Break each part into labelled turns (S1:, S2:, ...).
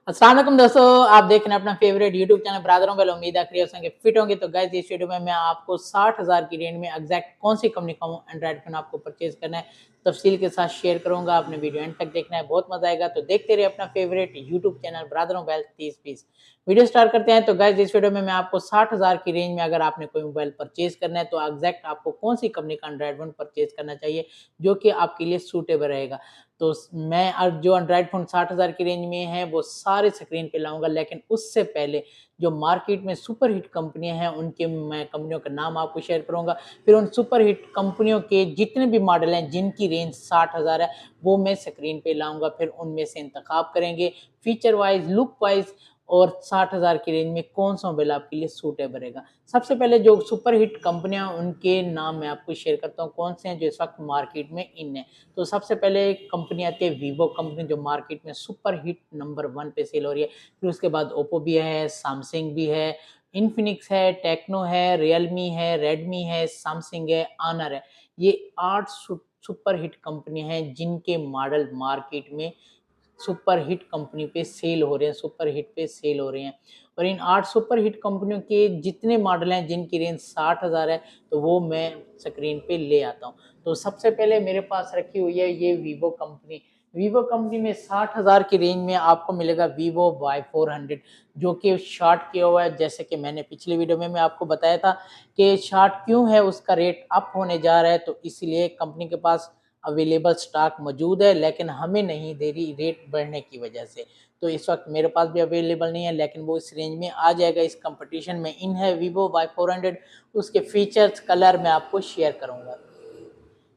S1: अस्सलाम वालेकुम दोस्तों, आप देख रहे हैं अपना फेवरेट यूट्यूब चैनल ब्रदरों वेल। उम्मीद है क्रिएशन के फिट होंगे। तो गाइस इस वीडियो में मैं आपको 60,000 की रेंज में एग्जैक्ट कौन सी कंपनी का एंड्रॉइड फोन आपको परचेज करना है तफसील के साथ शेयर करूंगा। आपने वीडियो एंड तक देखना है, बहुत मजा आएगा। तो देखते रहिए अपना फेवरेट यूट्यूब चैनल ब्रदरों वेल 30 पीस। वीडियो स्टार्ट करते हैं। तो गाइस इस वीडियो में मैं आपको 60,000 की रेंज में अगर आपने कोई मोबाइल परचेज करना है तो एग्जैक्ट आपको कौन सी कंपनी का एंड्रॉइड फोन परचेज करना चाहिए जो कि आपके लिए सूटेबल रहेगा। तो मैं जो एंड्रॉइड फ़ोन 60,000 की रेंज में है वो सारे स्क्रीन पे लाऊँगा, लेकिन उससे पहले जो मार्केट में सुपर हिट कंपनियाँ हैं उनके मैं कंपनियों का नाम आपको शेयर करूँगा। फिर उन सुपर हिट कंपनियों के जितने भी मॉडल हैं जिनकी रेंज 60,000 है वो मैं स्क्रीन पे लाऊँगा। फिर उनमें से इंतखाब करेंगे फीचर वाइज़, लुक वाइज़ और 60,000 की रेंज में कौन-सा मोबाइल आपके लिए सूटेबल रहेगा। सबसे पहले जो सुपर हिट कंपनियाँ उनके नाम मैं आपको शेयर करता हूँ कौन से हैं जो इस वक़्त मार्केट में इन है। तो सबसे पहले कंपनी आती है वीवो कंपनी जो मार्केट में सुपर हिट नंबर 1 पे सेल हो रही है। फिर उसके बाद ओप्पो भी है, सैमसंग भी है, इन्फिनिक्स है, टेक्नो है, रियलमी है, रेडमी है, सैमसंग है, ऑनर है। ये 8 सुपर हिट कंपनी हैं जिनके मॉडल मार्केट में सुपर हिट कंपनी पे सेल हो रहे हैं, सुपर हिट पे सेल हो रहे हैं। और इन 8 सुपर हिट कंपनियों के जितने मॉडल हैं जिनकी रेंज 60,000 है तो वो मैं स्क्रीन पे ले आता हूँ। तो सबसे पहले मेरे पास रखी हुई है ये वीवो कंपनी। वीवो कंपनी में 60,000 की रेंज में आपको मिलेगा वीवो Y400 जो कि शॉर्ट किया हुआ है। जैसे कि मैंने पिछली वीडियो में मैं आपको बताया था कि शॉर्ट क्यों है, उसका रेट अप होने जा रहा है, तो इसलिए कंपनी के पास अवेलेबल स्टॉक मौजूद है लेकिन हमें नहीं दे रही रेट बढ़ने की वजह से। तो इस वक्त मेरे पास भी अवेलेबल नहीं है लेकिन वो इस रेंज में आ जाएगा। इस कंपटीशन में इन है वीवो Y400। उसके फीचर्स कलर मैं आपको शेयर करूंगा।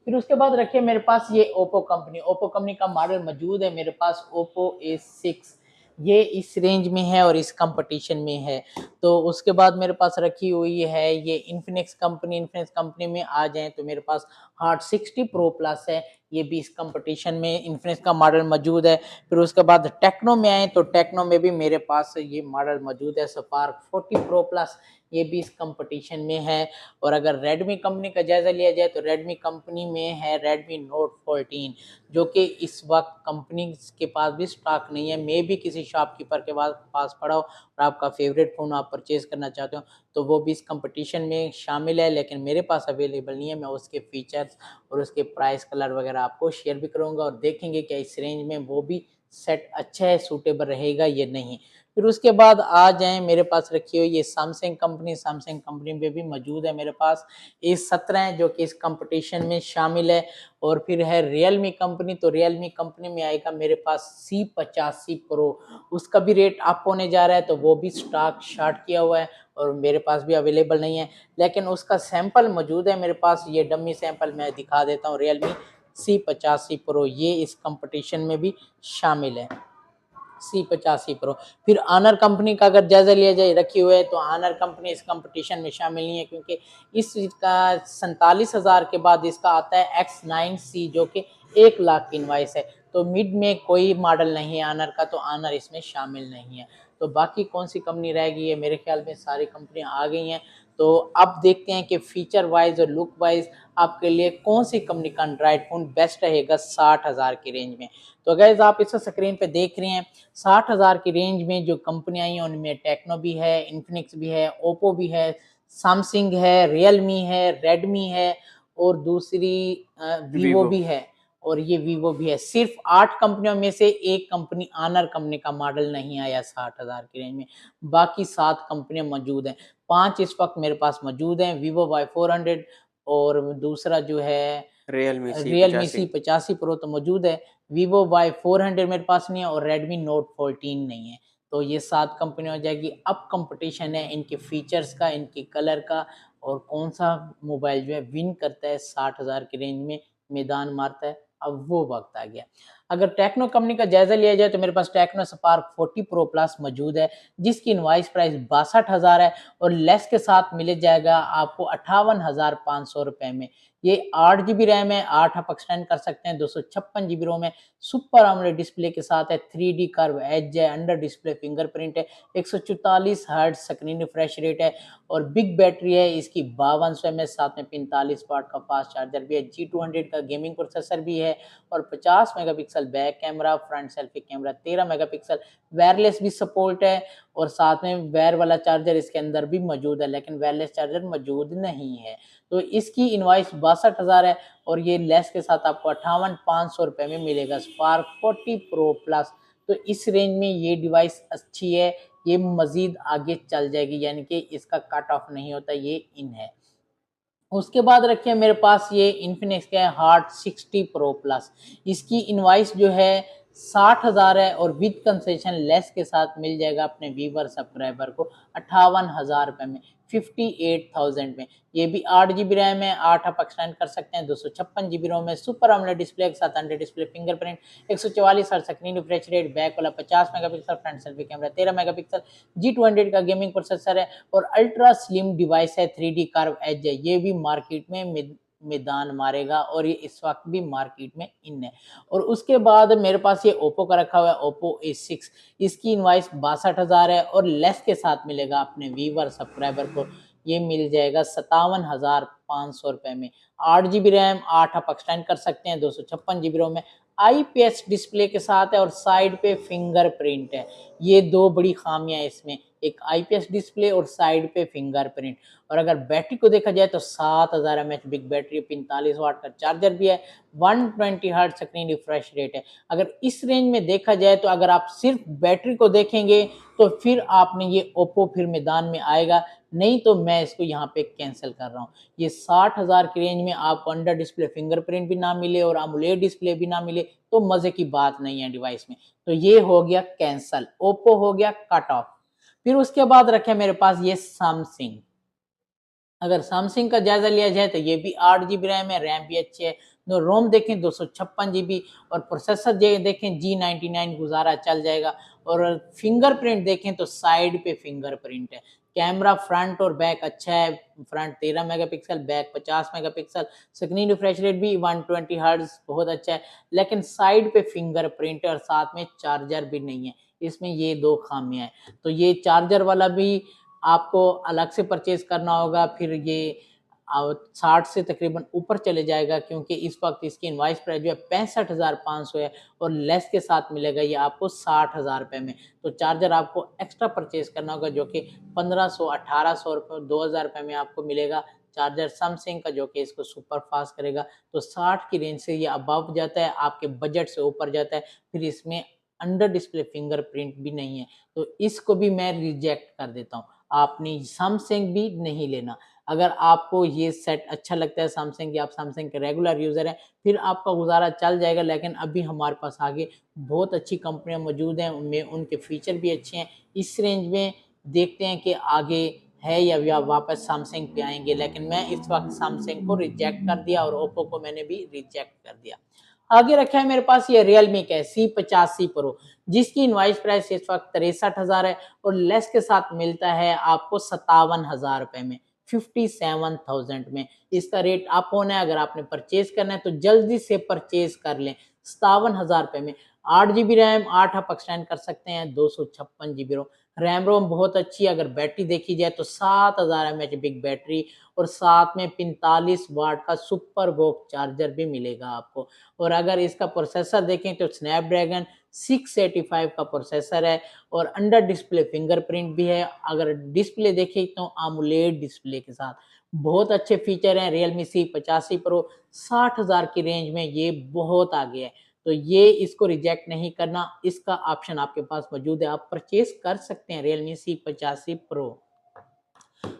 S1: फिर उसके बाद रखिए मेरे पास ये ओप्पो कंपनी का मॉडल मौजूद है मेरे पास, ओप्पो A6। ये इस रेंज में है और इस कंपटीशन में है। तो उसके बाद मेरे पास रखी हुई है ये इन्फिनिक्स कंपनी में आ जाए तो मेरे पास हार्ट 60 प्रो प्लस है। ये भी इस कंपटीशन में इन्फिनिक्स का मॉडल मौजूद है। फिर उसके बाद टेक्नो में आए तो टेक्नो में भी मेरे पास ये मॉडल मौजूद है स्पार्क 40 प्रो प्लस। ये भी इस कंपटीशन में है। और अगर रेडमी कंपनी का जायज़ा लिया जाए तो रेडमी कंपनी में है रेडमी नोट 14 जो कि इस वक्त कंपनी के पास भी स्टॉक नहीं है। मे भी किसी शॉपकीपर के पास पड़ा हो और आपका फेवरेट फ़ोन आप परचेज़ करना चाहते हो तो वो भी इस कंपटीशन में शामिल है, लेकिन मेरे पास अवेलेबल नहीं है। मैं उसके फीचर्स और उसके प्राइस कलर वगैरह आपको शेयर भी करूँगा और देखेंगे क्या इस रेंज में वो भी सेट अच्छा है, सूटेबल रहेगा या नहीं। फिर उसके बाद आ जाएँ मेरे पास रखी हुई ये सैमसंग कंपनी में भी मौजूद है मेरे पास A17 है जो कि इस कंपटीशन में शामिल है। और फिर है रियलमी कंपनी, तो रियलमी कंपनी में आएगा मेरे पास C85 प्रो। उसका भी रेट अप होने जा रहा है तो वो भी स्टॉक शॉर्ट किया हुआ है और मेरे पास भी अवेलेबल नहीं है, लेकिन उसका सैंपल मौजूद है मेरे पास। ये डमी सैंपल मैं दिखा देता हूँ। रियलमी C85 प्रो ये इस कंपटीशन में भी शामिल है, C85 प्रो। फिर ऑनर कंपनी का अगर जायजा लिया जाए रखी हुए है तो ऑनर कंपनी इस कंपटीशन में शामिल नहीं है क्योंकि इसका 47,000 के बाद इसका आता है X9C जो कि 1 लाख की इनवाइस है। तो मिड में कोई मॉडल नहीं है ऑनर का, तो ऑनर इसमें शामिल नहीं है। तो बाकी कौन सी कंपनी रहेगी, ये मेरे ख्याल में सारी कंपनियां आ गई हैं। तो अब देखते हैं कि फीचर वाइज और लुक वाइज आपके लिए कौन सी कंपनी का एंड्रॉइड फ़ोन बेस्ट रहेगा 60,000 की रेंज में। तो गाइस आप इस स्क्रीन पे देख रहे हैं 60,000 की रेंज में जो कंपनियां आई हैं उनमें टेक्नो भी है, इन्फिनिक्स भी है, ओप्पो भी है, सैमसंग है, रियलमी है, रेडमी है और दूसरी वीवो
S2: वीवो।
S1: भी है और ये वीवो भी है। सिर्फ 8 कंपनियों में से एक कंपनी ऑनर कंपनी का मॉडल नहीं आया 60,000 की रेंज में। बाकी 7 कंपनियां मौजूद हैं। 5 इस वक्त मेरे पास मौजूद हैं, वीवो Y400 और दूसरा जो है
S2: रियलमी सी
S1: रियलमी
S2: 85।
S1: C85 प्रो तो मौजूद है। वीवो Y400 मेरे पास नहीं है और रेडमी नोट 14 नहीं है। तो ये 7 कंपनी हो जाएगी। अब कंपटीशन है इनके फीचर्स का, इनके कलर का और कौन सा मोबाइल जो है विन करता है 60,000 की रेंज में मैदान मारता है। अब वो वक्त आ गया। अगर टेक्नो कंपनी का जायजा लिया जाए तो मेरे पास टेक्नो स्पार्क 40 प्रो प्लस मौजूद है जिसकी इनवाइस प्राइस 62,000 है और लेस के साथ मिल जाएगा आपको 58,500 रुपए में। ये 8 GB रैम है, 8 आप एक्सटेंड कर सकते हैं, 256 GB रोम है, सुपर AMOलेड डिस्प्ले के साथ है, 3D कर्व एज है, अंडर डिस्प्ले फिंगरप्रिंट है, 144 हर्ट्ज स्क्रीन रिफ्रेश रेट है और बिग बैटरी है इसकी 5200 mAh, साथ में 45 वाट का फास्ट चार्जर भी है। G200 का गेमिंग प्रोसेसर भी है और 50 megapixel back camera, front selfie camera 13 megapixel, wireless भी सपोर्ट है और साथ में वायर वाला चार्जर इसके अंदर भी मौजूद है, लेकिन वायरलेस चार्जर मौजूद नहीं है। तो इसकी इनवॉइस 62,000 है और ये लेस के साथ आपको 58,500 रुपये में मिलेगा स्पार्क 40 प्रो प्लस। तो इस रेंज में ये डिवाइस अच्छी है, ये मजीद आगे चल जाएगी, यानी कि इसका कट ऑफ नहीं होता, ये इन है। उसके बाद रखिए मेरे पास ये इन्फिनिक्स का है हार्ट 60 प्रो प्लस। इसकी इनवाइस जो है 60,000 है और विद कंसेशन लेस के साथ मिल जाएगा अपने व्यूवर सब्सक्राइबर को 58,000 रुपये में, 58,000 में। ये भी 8 GB रैम है, 8 आप एक्सटेंड कर सकते हैं, 256 GB रोम है, सुपर AMOLED डिस्प्ले के साथ under display fingerprint, 144 hertz screen refresh rate, back वाला 50 megapixel, front selfie camera 13 megapixel, G200 का गेमिंग प्रोसेसर है और अल्ट्रा स्लिम डिवाइस है, 3D कर्व एज है। ये भी मार्केट में मैदान मारेगा और ये इस वक्त भी मार्केट में इन है। और उसके बाद मेरे पास ये ओप्पो का रखा हुआ है, ओप्पो A6। इसकी इनवाइस 62,000 है और लेस के साथ मिलेगा अपने व्यूवर सब्सक्राइबर को, ये मिल जाएगा 57,500 रुपये में। 8 GB रैम, 8 आप एक्सटेंड कर सकते हैं, 256 GB रोम में, IPS डिस्प्ले के साथ है और साइड पे फिंगरप्रिंट है। ये दो बड़ी खामियां इसमें, एक IPS डिस्प्ले और साइड पे फिंगरप्रिंट। और अगर बैटरी को देखा जाए तो 7000 mAh बिग बैटरी, 45 वाट का चार्जर भी है, 120 हर्ट्ज स्क्रीन रिफ्रेश रेट है। अगर इस रेंज में देखा जाए तो अगर आप सिर्फ बैटरी को देखेंगे तो फिर आपने ये ओप्पो फिर मैदान में आएगा, नहीं तो मैं इसको यहाँ पे कैंसिल कर रहा हूँ। ये 60,000 की रेंज में आपको अंडर डिस्प्ले फिंगरप्रिंट भी ना मिले और AMOLED डिस्प्ले भी ना मिले तो मजे की बात नहीं है डिवाइस में। तो ये हो गया कैंसल, ओप्पो हो गया कट ऑफ। फिर उसके बाद रखे मेरे पास ये सैमसंग। अगर सैमसंग का जायजा लिया जाए तो ये भी 8 GB रैम है, रैम भी अच्छी है। तो रोम देखें 256 GB और प्रोसेसर देखें G99 गुजारा चल जाएगा। और फिंगरप्रिंट देखें तो साइड पे फिंगरप्रिंट है। कैमरा फ्रंट और बैक अच्छा है, front 13 megapixel, back 50 megapixel, screen refresh rate भी 120 हर्ट्ज बहुत अच्छा है, लेकिन साइड पे फिंगरप्रिंट है और साथ में चार्जर भी नहीं है। इसमें ये दो खामियां हैं। तो ये चार्जर वाला भी आपको अलग से परचेज करना होगा, फिर ये 60 से तकरीबन ऊपर चले जाएगा, क्योंकि इस वक्त इसकी इनवाइस प्राइस जो है 65,500 है और लेस के साथ मिलेगा ये आपको 60,000 रुपये में। तो चार्जर आपको एक्स्ट्रा परचेज करना होगा जो कि 1500, 1800 रुपये, 2000 रुपये में आपको मिलेगा चार्जर सैमसंग का, जो कि इसको सुपर फास्ट करेगा। तो 60 की रेंज से ये अबव जाता है, आपके बजट से ऊपर जाता है। फिर इसमें अंडर डिस्प्ले फिंगरप्रिंट भी नहीं है, तो इसको भी मैं रिजेक्ट कर देता हूँ। आपने सैमसंग भी नहीं लेना। अगर आपको ये सेट अच्छा लगता है सैमसंग की, आप सैमसंग के रेगुलर यूज़र हैं, फिर आपका गुजारा चल जाएगा। लेकिन अभी हमारे पास आगे बहुत अच्छी कंपनियां मौजूद हैं, उनमें उनके फीचर भी अच्छे हैं। इस रेंज में देखते हैं कि आगे है या वापस सैमसंग पे आएंगे, लेकिन मैं इस वक्त सैमसंग को रिजेक्ट कर दिया और ओप्पो को मैंने भी रिजेक्ट कर दिया। आगे रखा है मेरे पास ये रियलमी का है C85 प्रो, जिसकी इनवाइस प्राइस इस वक्त 63,000 है और लेस के साथ मिलता है आपको 57,000 रुपए में, 57,000 में। इसका रेट अप होना है, अगर आपने परचेज करना है तो जल्दी से परचेज कर लें। 57,000 रुपए में 8 GB रैम, 8 आप एक्सटेंड कर सकते हैं, 256 GB रोम, रैम रोम बहुत अच्छी है। अगर बैटरी देखी जाए तो 7000 mAh बिग बैटरी और साथ में 45 वाट का सुपर वोक चार्जर भी मिलेगा आपको। और अगर इसका प्रोसेसर देखें तो स्नैपड्रैगन 685 का प्रोसेसर है और अंडर डिस्प्ले फिंगरप्रिंट भी है। अगर डिस्प्ले देखें तो AMOLED डिस्प्ले के साथ बहुत अच्छे फीचर हैं। रियलमी C85 प्रो 60,000 की रेंज में ये बहुत आगे है, तो ये इसको रिजेक्ट नहीं करना, इसका ऑप्शन आपके पास मौजूद है, आप परचेज कर सकते हैं रियलमी C85 प्रो।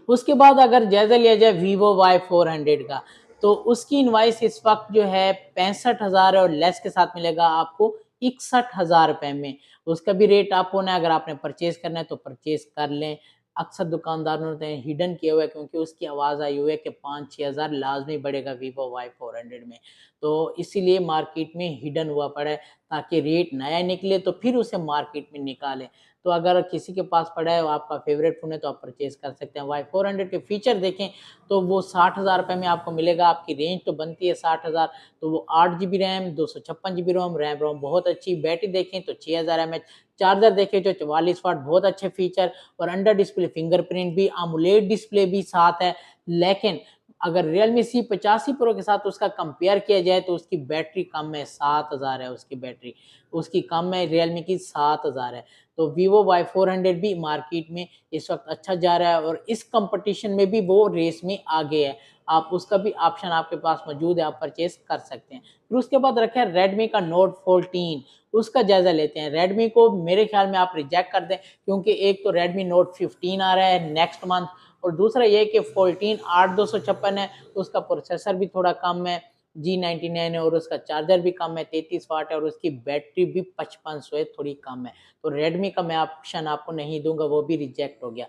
S1: उसके बाद अगर जायजा लिया जाए Vivo Y400 का, तो उसकी इनवाइस इस वक्त जो है 65,000 है और लेस के साथ मिलेगा आपको 61,000 रुपए में। उसका भी रेट अप होना है, अगर आपने परचेज करना है तो परचेज कर लें। अक्सर दुकानदारों ने हिडन किया हुआ है, क्योंकि उसकी आवाज़ आई हुई है कि 5-6 हज़ार लाजमी बढ़ेगा Vivo Y400 में, तो इसीलिए मार्केट में हिडन हुआ पड़ा है, ताकि रेट नया निकले तो फिर उसे मार्केट में निकालें। तो अगर किसी के पास पड़ा है, आपका फेवरेट फ़ोन है, तो आप परचेज कर सकते हैं। Y400 के फीचर देखें तो वो 60,000 रुपये में आपको मिलेगा। आपकी रेंज तो बनती है 60,000, तो वो 8 GB रैम, 256 GB रोम, रैम रोम बहुत अच्छी। बैटरी देखें तो 6000 mAh, चार्जर देखें जो 44 वाट, बहुत अच्छे फीचर और अंडर डिस्प्ले फिंगरप्रिंट भी, AMOLED डिस्प्ले भी साथ है। लेकिन अगर Realme C85 Pro के साथ उसका कंपेयर किया जाए तो उसकी बैटरी कम है, 7000 है उसकी बैटरी, उसकी कम है, Realme की 7000 है। तो Vivo Y400 भी मार्केट में इस वक्त अच्छा जा रहा है और इस कंपटीशन में भी वो रेस में आगे है। आप उसका भी ऑप्शन आपके पास मौजूद है, आप परचेज कर सकते हैं। फिर उसके बाद रखा है Redmi का Note 14, उसका जायजा लेते हैं। Redmi को मेरे ख्याल में आप रिजेक्ट कर दें, क्योंकि एक तो Redmi Note 15 आ रहा है नेक्स्ट मंथ, और दूसरा ये कि 14 8256 है, उसका प्रोसेसर भी थोड़ा कम है, G99 है, और उसका चार्जर भी कम है, 33 वाट है, और उसकी बैटरी भी 5500 है, थोड़ी कम है। तो Redmi का मैं ऑप्शन आपको नहीं दूंगा, वो भी रिजेक्ट हो गया।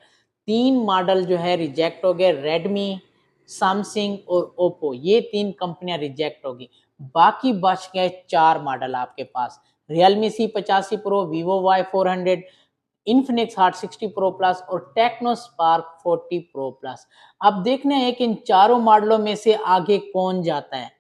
S1: 3 मॉडल जो है रिजेक्ट हो गए, Redmi, सैमसंग और Oppo, ये 3 कंपनियां रिजेक्ट होगी। बाकी बच गए 4 मॉडल आपके पास, Realme C85 Pro, Vivo Y400, Infinix hot 60 pro plus और टेक्नो स्पार्क 40 प्रो प्लस। अब देखना है कि इन चारों मॉडलों में से आगे कौन जाता है।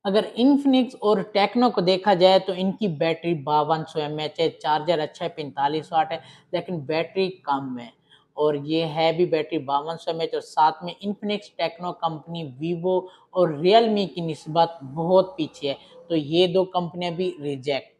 S1: अगर इन्फिनिक्स और टेक्नो को देखा जाए तो इनकी बैटरी 5200 mAh है, चार्जर अच्छा है 45 वाट है, लेकिन बैटरी कम है, और ये है भी बैटरी 5200 mAh, और साथ में इन्फिनिक्स, टेक्नो कंपनी, वीवो और रियलमी की निस्बत बहुत पीछे है, तो ये दो कंपनियां भी रिजेक्ट।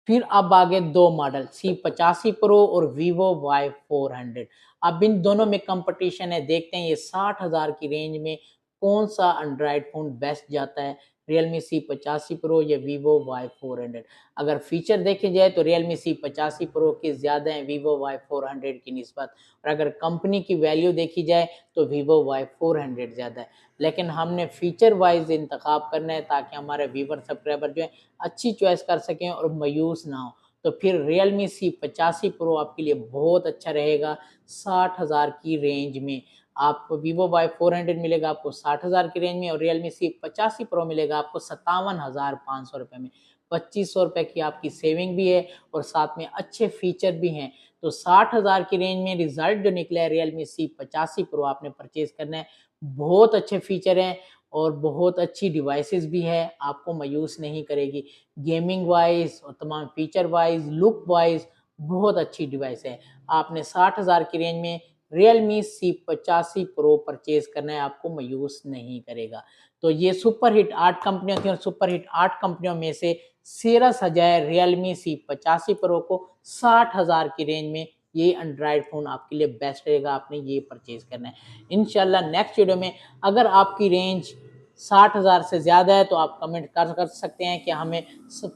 S1: फिर अब आगे 2 मॉडल C85 प्रो और Vivo Y400। अब इन दोनों में कंपटीशन है, देखते हैं ये 60,000 की रेंज में कौन सा एंड्रॉयड फ़ोन बेस्ट जाता है, Realme C85 प्रो या Vivo Y400। अगर फीचर देखे जाए तो Realme C85 प्रो के ज़्यादा हैं Vivo Y400 की निस्बत, और अगर कंपनी की वैल्यू देखी जाए तो Vivo Y400 ज़्यादा है। लेकिन हमने फीचर वाइज इंतखाब करना है ताकि हमारे व्यूवर सब्सक्राइबर जो है अच्छी चॉइस कर सकें और मायूस ना हो। तो फिर Realme C85 Pro आपके लिए बहुत अच्छा रहेगा 60,000 की रेंज में। आपको Vivo Y400 मिलेगा आपको 60,000 की रेंज में, और Realme C85 Pro मिलेगा आपको 57,500 रुपये में। 2500 रुपये की आपकी सेविंग भी है और साथ में अच्छे फीचर भी हैं। तो 60,000 की रेंज में रिजल्ट जो निकला है Realme C85 Pro आपने परचेज करना है। बहुत अच्छे फीचर हैं और बहुत अच्छी डिवाइसेस भी है, आपको मायूस नहीं करेगी। गेमिंग वाइज और तमाम फीचर वाइज, लुक वाइज बहुत अच्छी डिवाइस है। आपने 60,000 की रेंज में Realme C85 Pro परचेज करना है, आपको मायूस नहीं करेगा। तो ये सुपरहिट 8 कंपनियां थी और सुपरहिट 8 कंपनियों में से सेरा सजाए Realme C85 Pro को 60,000 की रेंज में। ये एंड्रॉयड फ़ोन आपके लिए बेस्ट रहेगा, आपने ये परचेज करना है। इंशाल्लाह नेक्स्ट वीडियो में अगर आपकी रेंज 60,000 से ज़्यादा है तो आप कमेंट कर सकते हैं कि हमें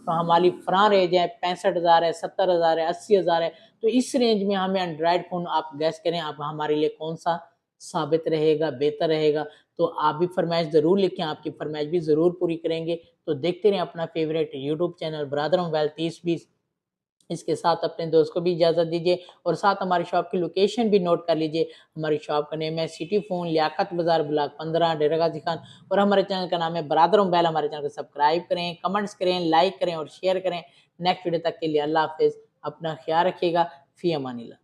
S1: हमारी फ़लाँ रेंज है, 65,000 है, 70,000 है, 80,000 है। तो इस रेंज में हमें एंड्रॉयड फ़ोन आप गेस करें, आप हमारे लिए कौन सा साबित रहेगा, बेहतर रहेगा। तो आप भी फरमाइश ज़रूर लिखें, आपकी फरमाइश भी ज़रूर पूरी करेंगे। तो देखते रहें अपना favourite YouTube channel brother mobile 3020। इसके साथ अपने दोस्त को भी इजाज़त दीजिए और साथ हमारी शॉप की लोकेशन भी नोट कर लीजिए। हमारी शॉप का नेम है सिटी फ़ोन, लियाकत बाज़ार, ब्लॉक 15, डेरा गाजी खान, और हमारे चैनल का नाम है ब्रदर मोबाइल। हमारे चैनल को सब्सक्राइब करें, कमेंट्स करें, लाइक करें और शेयर करें। नेक्स्ट वीडियो तक के लिए अल्लाह हाफ़िज़। अपना ख़्याल रखिएगा। फ़ी अमानिल्लाह।